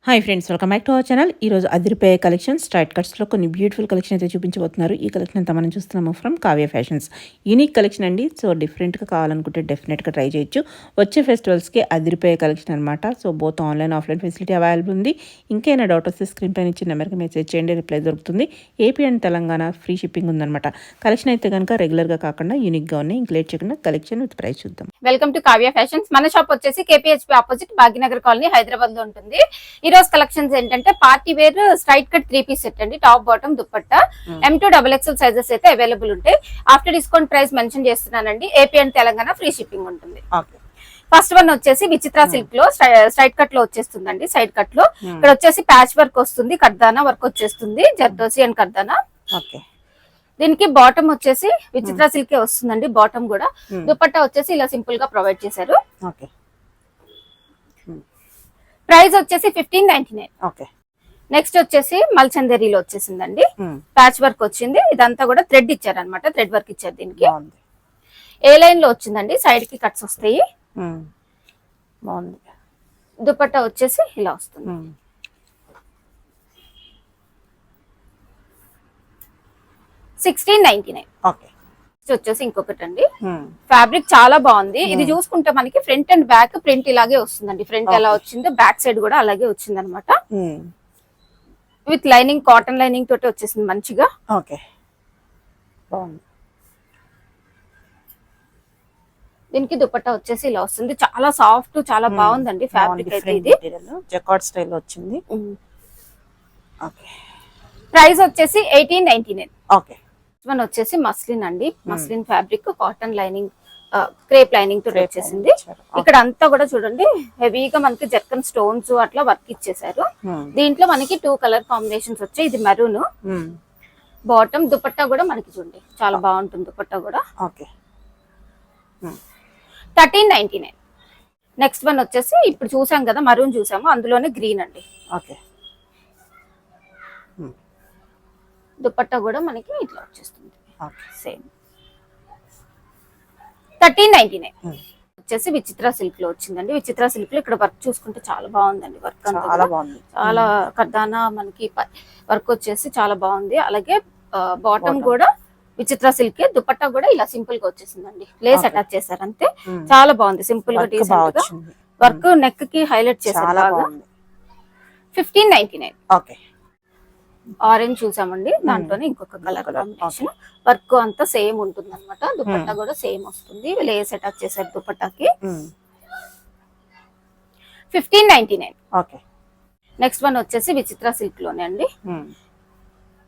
Hi friends, welcome back to our channel. ఈరోజు అదిరిపోయే collection straight కట్స్లో కొన్ని బ్యూటిఫుల్ కలెక్షన్ అయితే చూపించబోతున్నారు. ఈ కలెక్షన్ అంతా మనం చూస్తున్నాము from Kavya fashions. Unique collection అండి. సో డిఫరెంట్గా కావాలనుకుంటే డెఫినెట్గా ట్రై చేయొచ్చు. వచ్చే ఫెస్టివల్స్కి అదిరిపోయే కలెక్షన్ అనమాట. So both online offline facility available ఉంది. ఇంకేమైనా డౌట్ వస్తే స్క్రీన్ పైన ఇచ్చిన నెంబర్కి మెసేజ్ చేయండి, రిప్లై దొరుకుతుంది. AP and Telangana free shipping ఉందన్నమాట. కలెక్షన్ అయితే కనుక రెగ్యులర్గా కాకుండా యూనిక్గా ఉన్నాయి. ఇంక లేట్ చేయకుండా కలెక్షన్ విత్ ప్రైస్ చూద్దాం. Welcome to Kavya fashions. మన షాప్ వచ్చేసి KPHB opposite Bhagyanagar colony, Hyderabad లో ఉంటుంది. ఈ రోజు కలెక్షన్స్ ఏంటంటే party wear straight cut 3 piece set అండి. Top bottom dupatta M2 XXL sizes అయితే అవైలబుల్ ఉంటాయి. ఆఫ్టర్ డిస్కౌంట్ ప్రైస్ మెన్షన్ చేస్తున్నానండి. AP and Telangana free shipping ఉంటుంది. ఫస్ట్ వన్ వచ్చేసి విచిత్ర సిల్క్ లో స్ట్రైట్ కట్ లో వచ్చేస్తుందండి. సైడ్ కట్ లో ఇక్కడ వచ్చేసి ప్యాచ్ వర్క్ వస్తుంది, కర్దానా వర్క్ వచ్చేస్తుంది, జర్దోసి అండ్ కర్దానా. దీనికి బాటమ్ వచ్చేసి విచిత్ర సిల్క్ వస్తుందండి. బాటమ్ కూడా దుపట్టా వచ్చేసి ఇలా సింపుల్ గా ప్రొవైడ్ చేశారు. ప్రైస్ వచ్చేసి 1599. నెక్స్ట్ వచ్చేసి మల్చందేరీలో వచ్చేసిందండి. ప్యాచ్ వర్క్ వచ్చింది. ఇదంతా కూడా థ్రెడ్ ఇచ్చారు అనమాట. థ్రెడ్ వర్క్ ఇచ్చారు. దీనికి ఏ లైన్ లో వచ్చిందండి. సైడ్ కి కట్స్ వస్తాయి. దుపట్టా వచ్చేసి ఇలా వస్తుంది. 1699. వచ్చేసి ఇంకొకటి అండి. ఫ్యాబ్రిక్ చాలా బాగుంది. ఇది చూసుకుంటే మనకి ఫ్రంట్ అండ్ బ్యాక్ ప్రింట్ ఇలాగే వస్తుందండి. ఫ్రంట్ ఎలా వచ్చిందో బ్యాక్ సైడ్ కూడా అలాగే వచ్చింది అనమాట. విత్ లైనింగ్, కాటన్ లైనింగ్ తోటి వచ్చేసింది మంచిగా. దీనికి దుపట్టా వచ్చేసి ఇలా వస్తుంది. చాలా సాఫ్ట్, చాలా బాగుందండి ఫ్యాబ్రిక్ అయితే. ఇది జకార్డ్ స్టైల్ వచ్చింది. ప్రైస్ వచ్చేసి 1899. వన్ వచ్చేసి మస్లిన్ అండి. Muslin fabric, cotton lining, crepe lining తో వచ్చేసింది. ఇక్కడ అంతా కూడా చూడండి హెవీగా మనకి జర్కన్ స్టోన్స్ అట్లా వర్క్ ఇచ్చేసారు. దీంట్లో మనకి 2 కలర్ కాంబినేషన్స్ వచ్చాయి. ఇది మెరూన్. బాటమ్ దుపట్టా కూడా మనకి చూడండి చాలా బాగుంటుంది. దుపట్టా కూడా 1399. నెక్స్ట్ వన్ వచ్చేసి ఇప్పుడు చూసాం కదా మరూన్ చూసాము, అందులోనే గ్రీన్ అండి. దుపట్టా కూడా మనకి ఇట్లా వచ్చేస్తుంది సేమ్. 1399. వచ్చేసి విచిత్ర సిల్క్ లో వచ్చిందండి. విచిత్ర సిల్క్ లో ఇక్కడ వర్క్ చూసుకుంటే చాలా బాగుందండి. వర్క్ చాలా కర్దానా మనకి వర్క్ వచ్చేసి చాలా బాగుంది. అలాగే బాటమ్ కూడా విచిత్ర సిల్క్, దుపట్టా కూడా ఇలా సింపుల్ గా వచ్చేసిందండి. లేస్ అటాచ్ చేశారు అంతే. చాలా బాగుంది. సింపుల్ గా డీసెంట్ గా వర్క్ నెక్ కి హైలైట్ చేశారు. 1599. ఆరెంజ్ చూసామండి. దాంట్లోనే ఇంకొక కలర్ కాంబినేషన్. వర్క్ అంతా సేమ్ ఉంటుంది అనమాట. దుపట్టా కూడా సేమ్ వస్తుంది. లేస్ అటాచ్ చేశారు దుపట్టాకి. 1599. నెక్స్ట్ వన్ వచ్చేసి విచిత్ర సిల్క్ లోనే అండి.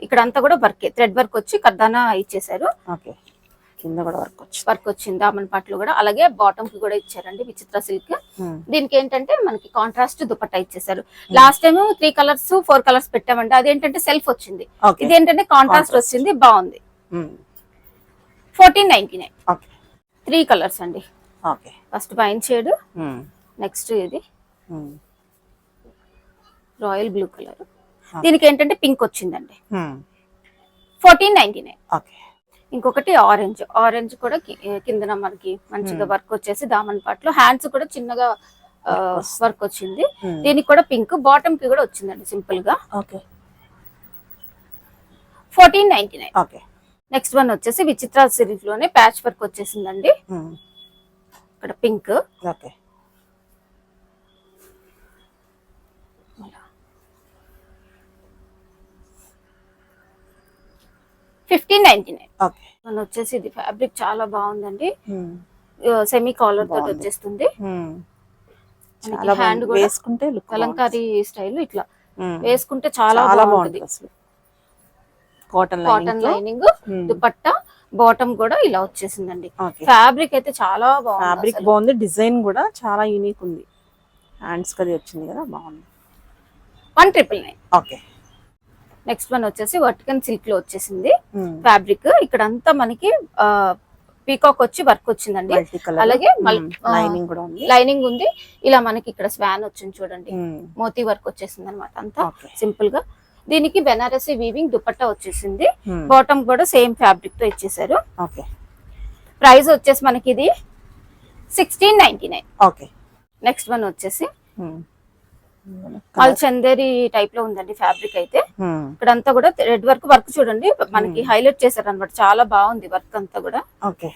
ఇక్కడ అంతా కూడా వర్క్, థ్రెడ్ వర్క్ వచ్చి కర్దానా ఇచ్చేసారు. కింద కూడా వర్క్ వచ్చింది. దామన్ పాటలు కూడా అలాగే బాటమ్ కి కూడా ఇచ్చారండి విచిత్ర సిల్క్. దీనికి ఏంటంటే మనకి కాంట్రాస్ట్ దుపట్టా ఇచ్చేసారు. లాస్ట్ టైం 3 కలర్స్ 4 కలర్స్ పెట్టామండి. అదేంటంటే సెల్ఫ్ వచ్చింది. ఇది ఏంటంటే కాంట్రాస్ట్ వచ్చింది. బాగుంది. 1499. 3 కలర్స్ అండి. ఫస్ట్ వైన్ షేడ్, నెక్స్ట్ ఇది రాయల్ బ్లూ కలర్. దీనికి ఏంటంటే పింక్ వచ్చిందండి. 1499. ఇంకొకటి ఆరెంజ్. ఆరెంజ్ కూడా కింద మనకి మంచిగా వర్క్ వచ్చేసి దామన్ పాటలో హ్యాండ్స్ కూడా చిన్నగా వర్క్ వచ్చింది. దీనికి కూడా పింక్, బాటమ్ కి కూడా వచ్చిందండి సింపుల్ గా. 1499. నెక్స్ట్ వన్ వచ్చేసి విచిత్ర సిరీస్ లోనే ప్యాచ్ వర్క్ వచ్చేసిందండి. ఇక్కడ పింక్, 1599. వచ్చేసి ఇది ఫ్యాబ్రిక్ చాలా బాగుందండి. సెమీ కాలర్ తోటి వచ్చేస్తుంది. హ్యాండ్ కూడా వేసుకుంటే కలంకారీ స్టైల్ ఇట్లా వేసుకుంటే చాలా బాగుంటుంది. కాటన్ లైనింగ్, దుపట్టా, బాటమ్ కూడా ఇలా వచ్చేసిందండి. ఫ్యాబ్రిక్ అయితే చాలా బాగుంది. డిజైన్ కూడా చాలా యూనిక్ ఉంది. హ్యాండ్స్ కది వచ్చింది కదా, బాగుంది. 1999. నెక్స్ట్ వన్ వచ్చేసి వర్టికన్ సిల్క్ లో వచ్చేసింది ఫ్యాబ్రిక్. ఇక్కడ అంతా మనకి పీకాక్ వచ్చి వర్క్ వచ్చిందండి. అలాగే లైనింగ్ ఉంది. ఇలా మనకి ఇక్కడ స్వాన్ వచ్చింది చూడండి. మోతీ వర్క్ వచ్చేసింది అనమాట. అంతా సింపుల్ గా. దీనికి బెనారసీ వీవింగ్ దుపట్టా వచ్చేసింది. బాటమ్ కూడా సేమ్ ఫ్యాబ్రిక్ తో ఇచ్చేసారు. ప్రైస్ వచ్చేసి మనకి ఇది 1699. నెక్స్ట్ వన్ వచ్చేసి మల్ చందేరి టైప్ లో ఉందండి ఫ్యాబ్రిక్ అయితే. ఇక్కడంతా కూడా రెడ్ వర్క్ చూడండి మనకి హైలైట్ చేశారు అనమాట. చాలా బాగుంది వర్క్ అంతా కూడా. ఓకే.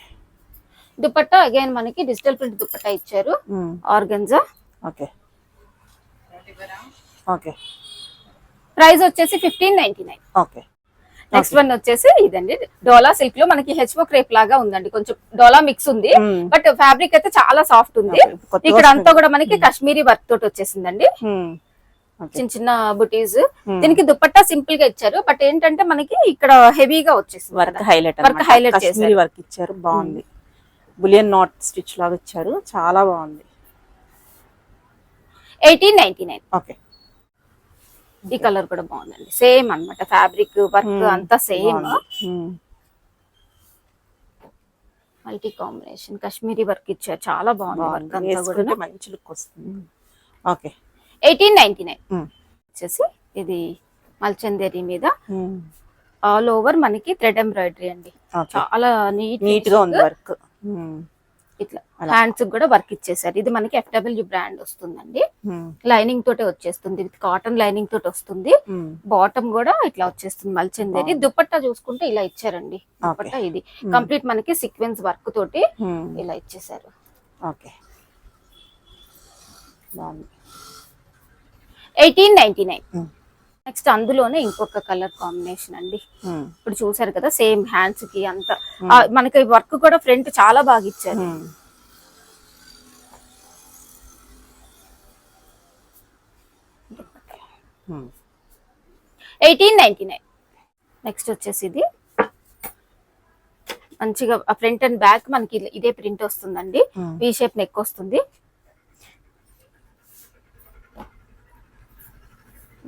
దుపట్టా అగైన్ మనకి డిజిటల్ ప్రింట్ దుపట్టా ఇచ్చారు, ఆర్గంజా. ఓకే. ఓకే. ప్రైస్ వచ్చేసి 1599. ఓకే. నెక్స్ట్ వన్ వచ్చేసి ఇదండి డోలా సిల్క్ లో మనకి హెచ్ఓ క్రేప్ లాగా ఉందండి, కొంచెం డోలా మిక్స్ ఉంది, బట్ ఫ్యాబ్రిక్ అయితే చాలా సాఫ్ట్ ఉంది. ఇక్కడ అంతా కూడా మనకి కాశ్మీరీ వర్క్ తోటి వచ్చేసిందండి, చిన్న చిన్న బుటీస్. దీనికి దుపట్టా సింపుల్ గా ఇచ్చారు, బట్ ఏంటంటే మనకి ఇక్కడ హెవీగా వచ్చేసింది వర్క్ హైలైట్ చేశారు. వర్క్ ఇచ్చారు, బాగుంది. బులియన్ నాట్ స్టిచ్ లాగా ఇచ్చారు, చాలా బాగుంది. 1899. ఓకే. ఈ కలర్ కూడా బాగుందండి, సేమ్ అన్నమాట ఫ్యాబ్రిక్ వర్క్ అంతా same. Multi combination Kashmiri work ఇచ్చారు, చాలా బాగుంది వర్క్ అంతా కూడా, మంచి లుక్ వస్తుంది. ఓకే. 1899 వచ్చేసి ఇది మల్చందేరి మీద ఆల్ ఓవర్ మనకి థ్రెడ్ ఎంబ్రాయిడరీ అండి, చాలా నీట్ గా ఉంది వర్క్. ఇట్లా హ్యాండ్స్ కూడా వర్క్ ఇచ్చేసారు. ఇది మనకి FW బ్రాండ్ వస్తుందండి, లైనింగ్ తోటే వచ్చేస్తుంది, విత్ కాటన్ లైనింగ్ తోటి వస్తుంది. బాటమ్ కూడా ఇట్లా వచ్చేస్తుంది మల్చందేరి. దుపట్టా చూసుకుంటే ఇలా ఇచ్చారండి, దుపట్టా ఇది కంప్లీట్ మనకి సీక్వెన్స్ వర్క్ తోటి ఇలా ఇచ్చేసారు. ఓకే. 1899. నెక్స్ట్ అందులోనే ఇంకొక కలర్ కాంబినేషన్ అండి, ఇప్పుడు చూసారు కదా సేమ్ హ్యాండ్స్ కి అంతా మనకి వర్క్ కూడా ఫ్రంట్ చాలా బాగా ఇచ్చారు. Hmm. 1899. నెక్స్ట్ వచ్చేసి ఇది మంచిగా ఫ్రంట్ అండ్ బ్యాక్ మనకి ఇదే ప్రింట్ వస్తుందండి, వి షేప్ నెక్ వస్తుంది.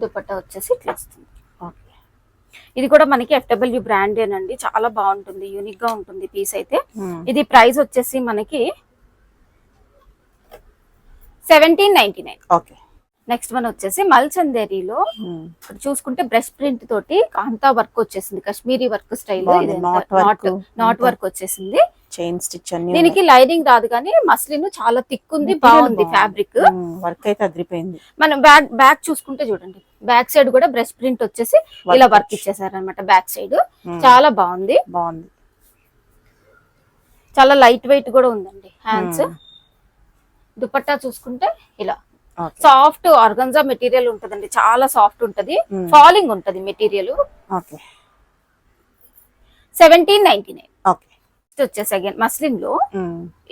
దుపట్టా వచ్చేసి ఇట్లా వస్తుంది. ఇది కూడా మనకి FW బ్రాండ్ ఏనండి, చాలా బాగుంటుంది, యూనిక్ గా ఉంటుంది పీస్ అయితే. ఇది ప్రైస్ వచ్చేసి మనకి 1799. ఓకే. నెక్స్ట్ వన్ వచ్చేసి మల్చందేరిలో చూసుకుంటే బ్రష్ ప్రింట్ తోటి కాంతా వర్క్ వచ్చేసింది, Kashmiri work style, not work వచ్చేసింది. చైన్ స్టిచ్ దీనికి లైనింగ్ రాదు కానీ మస్లిన్ చాలా థిక్ ఉంది, బాగుంది ఫ్యాబ్రిక్. వర్క్ అయితే అదిరిపోయింది. మనం బ్యాక్ చూసుకుంటే చూడండి, బ్యాక్ సైడ్ కూడా బ్రష్ ప్రింట్ వచ్చేసి ఇలా వర్క్ ఇచ్చేసారు అనమాట. బ్యాక్ సైడ్ చాలా బాగుంది, చాలా లైట్ వెయిట్ కూడా ఉందండి హ్యాండ్స్. దుపట్టా చూసుకుంటే ఇలా సాఫ్ట్ ఆర్గంజా మెటీరియల్ ఉంటదండి, చాలా సాఫ్ట్ ఉంటది, ఫాలింగ్ ఉంటది మెటీరియల్. 1799. వచ్చేసి అగైన్ మస్లిన్ లో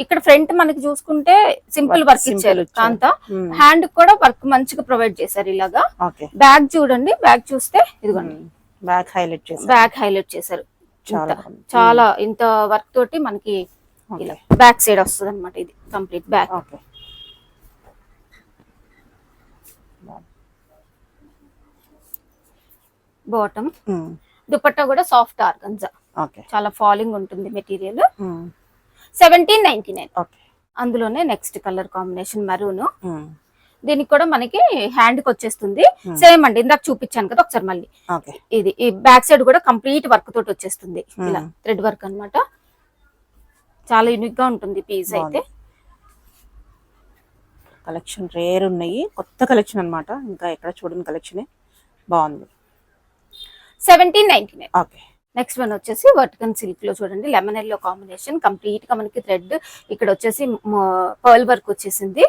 ఇక్కడ ఫ్రంట్ మనకి చూసుకుంటే సింపుల్ వర్క్ ఇచ్చారు కాంతా, హ్యాండ్ కూడా వర్క్ మంచిగా ప్రొవైడ్ చేశారు ఇలాగా. బ్యాక్ చూడండి, బ్యాక్ చూస్తే ఇదిగోండి బ్యాక్ హైలైట్ చేశారు, చాలా ఇంత వర్క్ తోటి మనకి ఇలా బ్యాక్ సైడ్ వస్తుంది అనమాట. ఇది కంప్లీట్ బ్యాక్. బాటమ్ దుపట్టా కూడా సాఫ్ట్ ఆర్గంజా, చాలా ఫాలింగ్ ఉంటుంది మెటీరియల్. 1799. అందులోనే నెక్స్ట్ కలర్ కాంబినేషన్ మెరూన్. దీనికి కూడా మనకి హ్యాండ్ కి వచ్చేస్తుంది, సేమ్ అండి ఇందాక చూపించాను కదా ఒకసారి మళ్ళీ. ఇది ఈ బ్యాక్ సైడ్ కూడా కంప్లీట్ వర్క్ తోటి వచ్చేస్తుంది, ఇలా థ్రెడ్ వర్క్ అన్నమాట. చాలా యూనిక్ గా ఉంటుంది పీస్ అయితే. కలెక్షన్ రేర్ ఉన్నాయి, కొత్త కలెక్షన్ అన్నమాట, ఇంకా ఎక్కడ చూడని కలెక్షన్, బాగుంది. 1799. ఓకే. నెక్స్ట్ వన్ వచ్చేసి వర్టికన్ సిల్క్ లో చూడండి, లెమన్ ఎల్లో కాంబినేషన్, కంప్లీట్ గా మనకి థ్రెడ్ ఇక్కడ వచ్చేసి పర్ల్ వర్క్ వచ్చేసింది,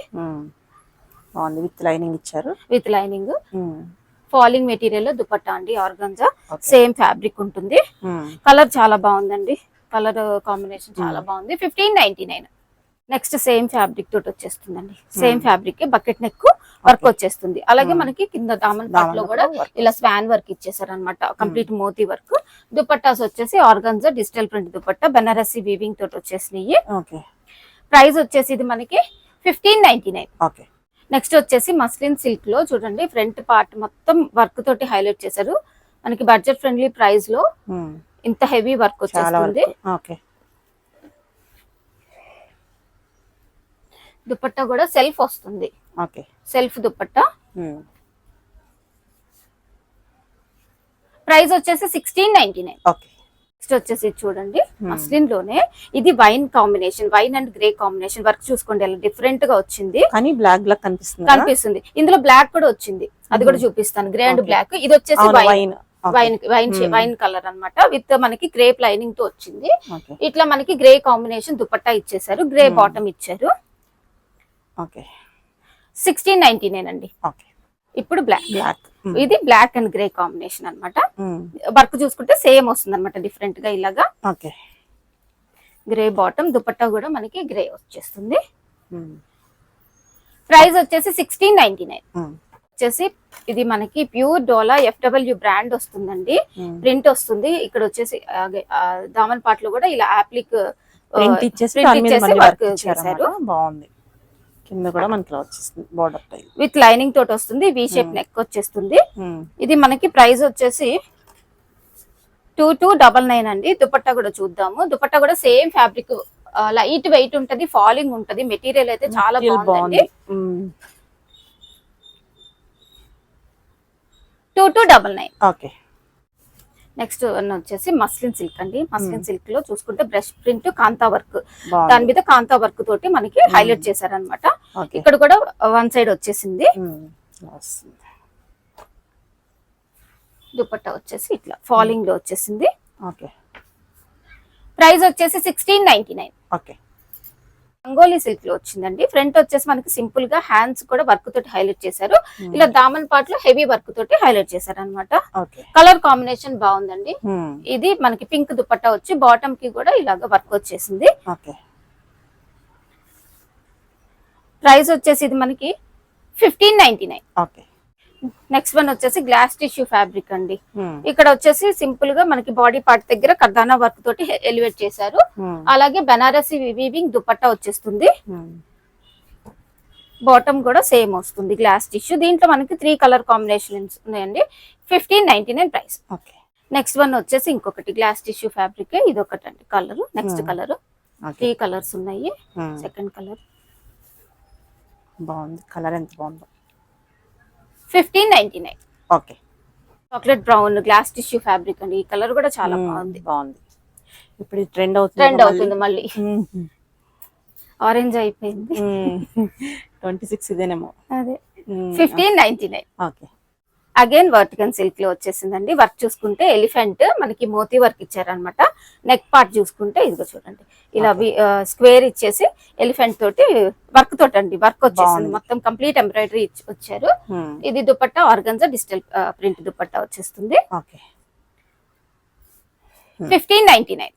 బాగుంది, విత్ లైనింగ్ ఇచ్చారు, with lining. Falling material dupatta అండి, ఆర్గంజా, సేమ్ ఫ్యాబ్రిక్ ఉంటుంది. కలర్ చాలా బాగుందండి, కలర్ కాంబినేషన్ చాలా బాగుంది. 1599. నెక్స్ట్ సేమ్ ఫ్యాబ్రిక్ తోటి వచ్చేస్తుందండి, same fabric bucket neck work వచ్చేస్తుంది. అలాగే మనకి కింద దామన్ పార్ట్ లో కూడా ఇలా స్వాన్ వర్క్ ఇచ్చేసారు అనమాట, కంప్లీట్ మోతీ వర్క్. దుపట్టాస్ వచ్చేసి organza digital print dupatta, Banarasi weaving తోటి వచ్చేసినాయి. ప్రైస్ వచ్చేసి ఇది మనకి 1599. నెక్స్ట్ వచ్చేసి మస్లిన్ సిల్క్ లో చూడండి, ఫ్రంట్ పార్ట్ మొత్తం వర్క్ తోటి హైలైట్ చేశారు. మనకి బడ్జెట్ ఫ్రెండ్లీ ప్రైస్ లో ఇంత హెవీ వర్క్ వచ్చేస్తుంది. దుపట్టా కూడా సెల్ఫ్ వస్తుంది, సెల్ఫ్ దుపట్టా. ప్రైస్ వచ్చేసి 1699. నెక్స్ట్ వచ్చేసి ఇది చూడండి మస్లిన్ లోనే ఇది wine combination, wine and grey combination work చూసుకోండి ఎలా డిఫరెంట్ గా వచ్చింది. కానీ బ్లాక్ బ్లాక్ కనిపిస్తుంది కనిపిస్తుంది. ఇందులో బ్లాక్ కూడా వచ్చింది, అది కూడా చూపిస్తాను. Grey and black. ఇది వచ్చేసి వైన్ వైన్ కలర్ అన్నమాట. విత్ మనకి గ్రేప్ లైనింగ్ తో వచ్చింది. ఇట్లా మనకి గ్రే కాంబినేషన్ దుపట్టా ఇచ్చేసారు, గ్రే బాటమ్ ఇచ్చారు. 1699 అండి. ఇప్పుడు బ్లాక్, ఇది బ్లాక్ అండ్ గ్రే కాంబినేషన్ అన్నమాట. వర్క్ చూసుకుంటే సేమ్ వస్తుంది అనమాట, డిఫరెంట్ గా ఇలాగా. గ్రే బాటమ్, దుపట్టా కూడా మనకి గ్రే వచ్చేస్తుంది. ప్రైస్ వచ్చేసి 1699. వచ్చేసి ఇది మనకి ప్యూర్ డోలా FW బ్రాండ్ వస్తుందండి. ప్రింట్ వస్తుంది. ఇక్కడ వచ్చేసి దామన్ పార్ట్ లో కూడా ఇలా ఆప్లిక్ ప్రింట్ ఇచ్చేసి వర్క్ చేశారు. బాగుంది. కింద కూడా మనకి వచ్చేస్తుంది బోర్డర్ టైప్ విత్ లైనింగ్ తోటి వస్తుంది. వి షేప్ నెక్ వచ్చేస్తుంది. ఇది మనకి ప్రైస్ వచ్చేసి 2299 అండి. దుపట్టా కూడా చూద్దాము. దుపట్టా కూడా సేమ్ ఫ్యాబ్రిక్, లైట్ వెయిట్ ఉంటది, ఫాలింగ్ ఉంటది. మెటీరియల్ అయితే చాలా బాగుంది. 2299. నెక్స్ట్ వచ్చేసి మస్లిన్ సిల్క్ అండి. మస్లిన్ సిల్క్ లో చూసుకుంటే బ్రష్ ప్రింట్, కాంతా వర్క్, దాని మీద కాంతా వర్క్ తోటి మనకి హైలైట్ చేశారనమాట. ఇక్కడ కూడా వన్ సైడ్ వచ్చేసింది. దుపట్టా వచ్చేసి ఇట్లా ఫాలింగ్ లో వచ్చేసింది. ప్రైస్ వచ్చేసి 1699. రంగోలీ సిల్క్ లో వచ్చిందండి. ఫ్రంట్ వచ్చేసి మనకి సింపుల్ గా హ్యాండ్స్ కూడా వర్క్ తోటి హైలైట్ చేశారు. ఇలా దామన్ పార్ట్ లో హెవీ వర్క్ తోటి హైలైట్ చేశారు అనమాట. కలర్ కాంబినేషన్ బాగుందండి. ఇది మనకి పింక్ దుపట్టా వచ్చి బాటమ్ కి కూడా ఇలాగ వర్క్ వచ్చేసింది. ప్రైస్ వచ్చేసి ఇది మనకి 1599. నెక్స్ట్ వన్ వచ్చేసి గ్లాస్ టిష్యూ ఫ్యాబ్రిక్ అండి. ఇక్కడ వచ్చేసి సింపుల్ గా మనకి బాడీ పార్ట్ దగ్గర కర్దానా వర్క్ తోటి ఎలివేట్ చేశారు. అలాగే బనారసి వీవింగ్ దుపట్టా వచ్చేస్తుంది. బాటమ్ కూడా సేమ్ వస్తుంది గ్లాస్ టిష్యూ. దీంట్లో మనకి 3 కలర్ కాంబినేషన్స్ ఉన్నాయండి. 1599 ప్రైస్. నెక్స్ట్ వన్ వచ్చేసి ఇంకొకటి గ్లాస్ టిష్యూ ఫ్యాబ్రిక్. ఇది ఒకటి అండి కలర్. నెక్స్ట్ కలర్ 3 కలర్స్ ఉన్నాయి. సెకండ్ కలర్ బాగుంది. కలర్ ఎంత బాగుందో. 1599. Chocolate brown glass tissue fabric అండి. ఈ కలర్ కూడా చాలా బాగుంది. ఇప్పుడు ట్రెండ్ అవుతుంది మళ్ళీ. ఆరెంజ్ అయిపోయింది. 26 ఇదేనేమో. అదే 1599. అగైన్ వర్టికల్ సిల్క్ లో వచ్చేసిందండి. వర్క్ చూసుకుంటే ఎలిఫెంట్ మనకి మోతీ వర్క్ ఇచ్చారనమాట. నెక్ పార్ట్ చూసుకుంటే ఇదిగో చూడండి ఇలా స్క్వేర్ ఇచ్చేసి ఎలిఫెంట్ తోటి వర్క్ తోటి అండి వర్క్ వచ్చేసింది. మొత్తం కంప్లీట్ ఎంబ్రాయిడరీ వచ్చారు. ఇది dupatta organza digital print dupatta వచ్చేస్తుంది. 1599.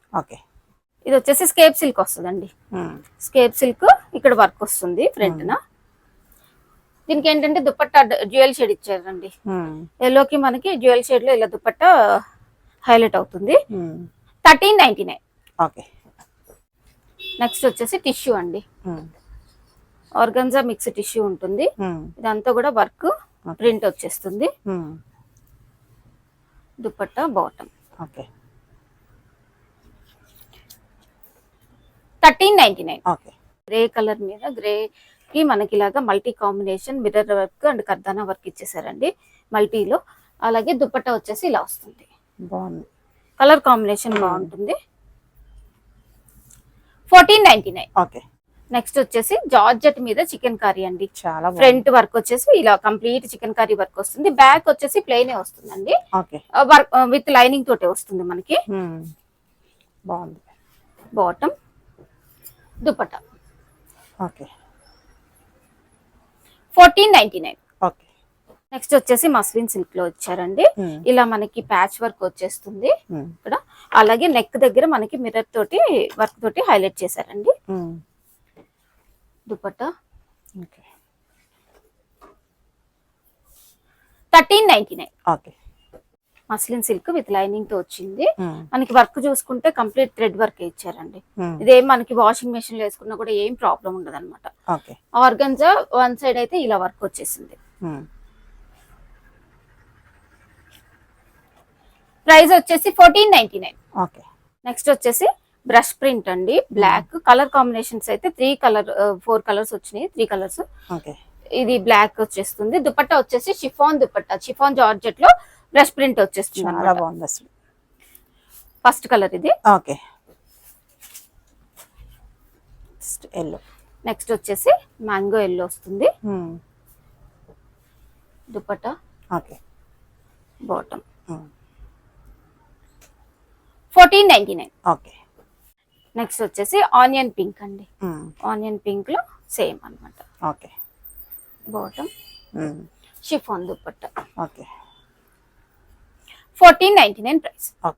ఇది వచ్చేసి స్కేప్ సిల్క్ వస్తుందండి. స్కేప్ సిల్క్ ఇక్కడ వర్క్ వస్తుంది ఫ్రంట్ న. దీనికి ఏంటంటే దుపట్టా డ్యూయల్ షేడ్ ఇచ్చారండి. ఎల్లోకి మనకి డ్యూయల్ షేడ్ లో ఇలా దుపట్టా హైలైట్ అవుతుంది. 1399. నెక్స్ట్ వచ్చేసి టిష్యూ అండి. ఆర్గన్జా మిక్స్ టిష్యూ ఉంటుంది. ఇదంతా కూడా వర్క్ ప్రింట్ వచ్చేస్తుంది. దుపట్టా బాటమ్. 1399. గ్రే కలర్ మీద గ్రే కి మనకి ఇలాగా multi combination mirror work and కర్దానా వర్క్ ఇచ్చేసారండి మల్టీలో. అలాగే దుపట్టా వచ్చేసి ఇలా వస్తుంది. బాగుంది. కలర్ కాంబినేషన్ బాగుంటుంది. 1499. నెక్స్ట్ వచ్చేసి జార్జెట్ మీద చికెన్ కర్రీ అండి. చాలా ఫ్రంట్ వర్క్ వచ్చేసి ఇలా కంప్లీట్ చికెన్ కర్రీ వర్క్ వస్తుంది. బ్యాక్ వచ్చేసి ప్లెయిన్ వస్తుందండి. వర్క్ విత్ లైనింగ్ తోటే వస్తుంది మనకి. బాగుంది. బాటమ్, దుపట్టా. 1499. నెక్స్ట్ వచ్చేసి మస్లిన్ సిల్క్ లో వచ్చారండి. ఇలా మనకి ప్యాచ్ వర్క్ వచ్చేస్తుంది ఇక్కడ. అలాగే నెక్ దగ్గర మనకి మిర్రర్ తోటి వర్క్ తోటి హైలైట్ చేశారండి. Dupatta 1399. Muslin silk with lining తో వచ్చింది. మనకి వర్క్ చూసుకుంటే కంప్లీట్ థ్రెడ్ వర్క్ ఇచ్చారండి. ఇదేం మనకి వాషింగ్ మెషిన్ లో వేసుకున్నా కూడా ఏం ప్రాబ్లం ఉండదు అనమాట. ఆర్గన్జా వన్ సైడ్ అయితే ఇలా వర్క్ వచ్చేసింది. ప్రైస్ వచ్చేసి 1499. నెక్స్ట్ వచ్చేసి బ్రష్ ప్రింట్ అండి. బ్లాక్ కలర్ కాంబినేషన్స్ అయితే 4 కలర్స్ వచ్చినాయి. 3 కలర్స్. ఇది బ్లాక్ వచ్చేస్తుంది. దుపట్టా వచ్చేసి షిఫాన్ దుపట్టా, షిఫాన్ జార్జెట్ లో బ్రష్ ప్రింట్ వచ్చేస్తుంది. చాలా బాగుంది అసలు. ఫస్ట్ కలర్ ఇది. Okay, yellow. నెక్స్ట్ వచ్చేసి మ్యాంగో ఎల్లో వస్తుంది. Dupatta, okay, bottom 1499. Okay. Next వచ్చేసి ఆనియన్ పింక్ అండి. ఆనియన్ పింక్ లో సేమ్ అన్నమాట. Okay, bottom chiffon dupatta. Okay. 1499 price. Okay.